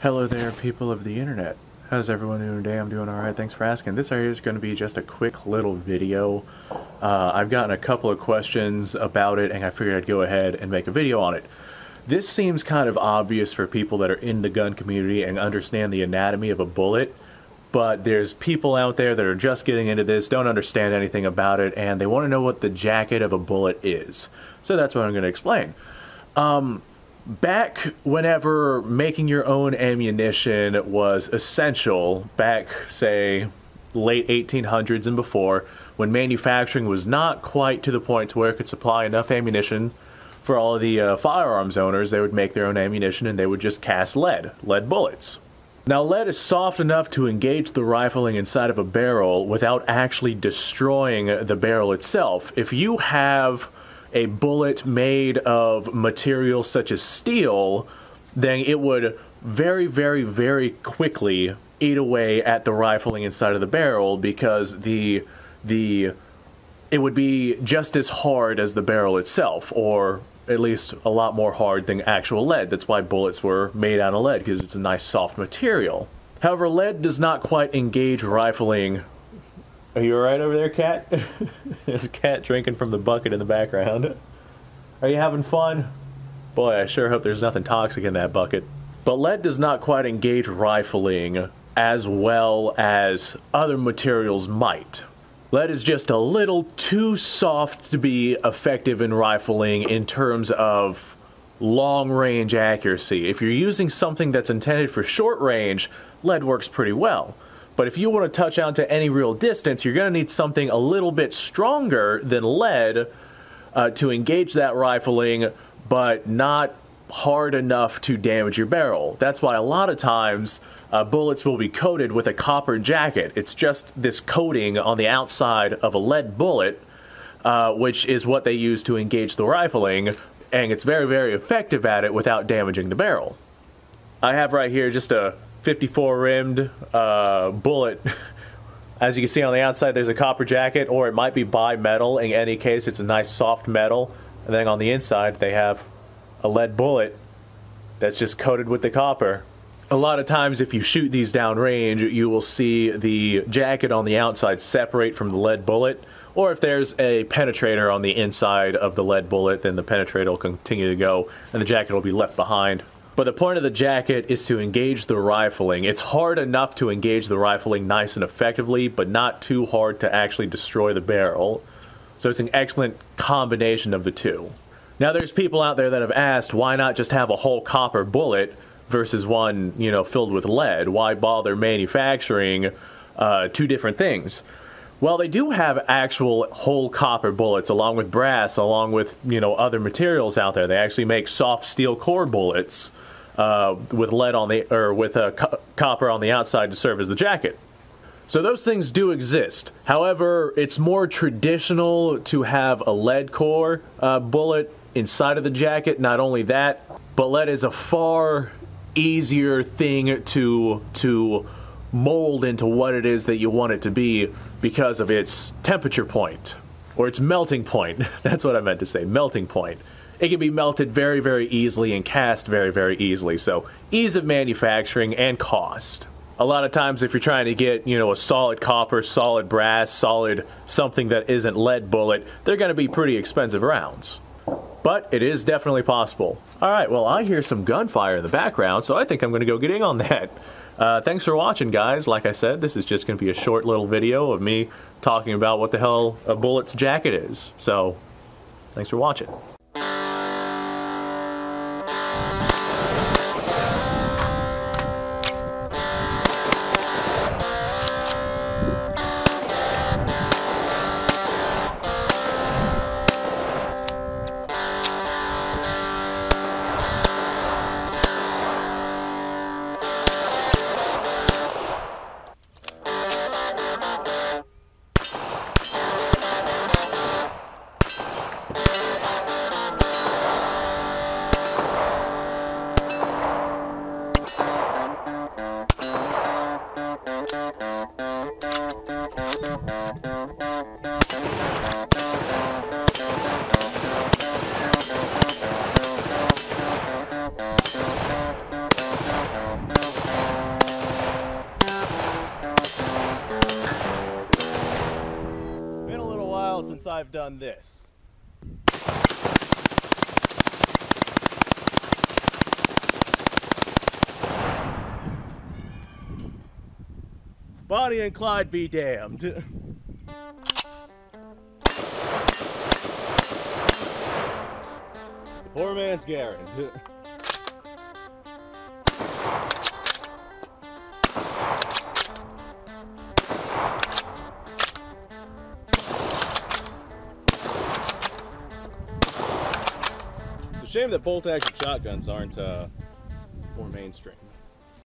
Hello there, people of the internet. How's everyone doing today? I'm doing alright, thanks for asking. This area is going to be just a quick little video. I've gotten a couple of questions about it and I figured I'd go ahead and make a video on it. This seems kind of obvious for people that are in the gun community and understand the anatomy of a bullet, but there's people out there that are just getting into this, don't understand anything about it, and they want to know what the jacket of a bullet is. So that's what I'm going to explain. Back whenever making your own ammunition was essential, back, say, late 1800s and before, when manufacturing was not quite to the point to where it could supply enough ammunition for all of the firearms owners, they would make their own ammunition and they would just cast lead bullets. Now, lead is soft enough to engage the rifling inside of a barrel without actually destroying the barrel itself. If you have a bullet made of material such as steel, then it would very, very, very quickly eat away at the rifling inside of the barrel because it would be just as hard as the barrel itself, or at least a lot more hard than actual lead. That's why bullets were made out of lead, because it's a nice soft material. However, lead does not quite engage rifling. Are you alright over there, cat? There's a cat drinking from the bucket in the background. Are you having fun? Boy, I sure hope there's nothing toxic in that bucket. But lead does not quite engage rifling as well as other materials might. Lead is just a little too soft to be effective in rifling in terms of long-range accuracy. If you're using something that's intended for short range, lead works pretty well. But if you want to touch out to any real distance, you're going to need something a little bit stronger than lead to engage that rifling, but not hard enough to damage your barrel. That's why a lot of times bullets will be coated with a copper jacket. It's just this coating on the outside of a lead bullet, which is what they use to engage the rifling, and it's very, very effective at it without damaging the barrel. I have right here just a 54 rimmed bullet. As you can see on the outside, there's a copper jacket, or it might be bi-metal. In any case, it's a nice soft metal. And then on the inside, they have a lead bullet that's just coated with the copper. A lot of times, if you shoot these downrange, you will see the jacket on the outside separate from the lead bullet. Or if there's a penetrator on the inside of the lead bullet, then the penetrator will continue to go, and the jacket will be left behind. But the point of the jacket is to engage the rifling. It's hard enough to engage the rifling nice and effectively, but not too hard to actually destroy the barrel. So it's an excellent combination of the two. Now there's people out there that have asked, why not just have a whole copper bullet versus one, you know, filled with lead? Why bother manufacturing two different things? Well, they do have actual whole copper bullets along with brass, along with, you know, other materials out there. They actually make soft steel core bullets with lead on the, or with copper on the outside to serve as the jacket. So those things do exist. However, it's more traditional to have a lead core bullet inside of the jacket. Not only that, but lead is a far easier thing to mold into what it is that you want it to be because of its temperature point, or its melting point. That's what I meant to say, melting point. It can be melted very, very easily and cast very, very easily. So ease of manufacturing and cost. A lot of times if you're trying to get, you know, a solid copper, solid brass, solid something that isn't lead bullet, they're going to be pretty expensive rounds. But it is definitely possible. Alright, well, I hear some gunfire in the background, so I think I'm going to go get in on that. Thanks for watching, guys. Like I said, this is just going to be a short little video of me talking about what the hell a bullet's jacket is. So, thanks for watching. Been a little while since I've done this. Bonnie and Clyde be damned. Poor man's Garen. It's a shame that bolt-action shotguns aren't more mainstream.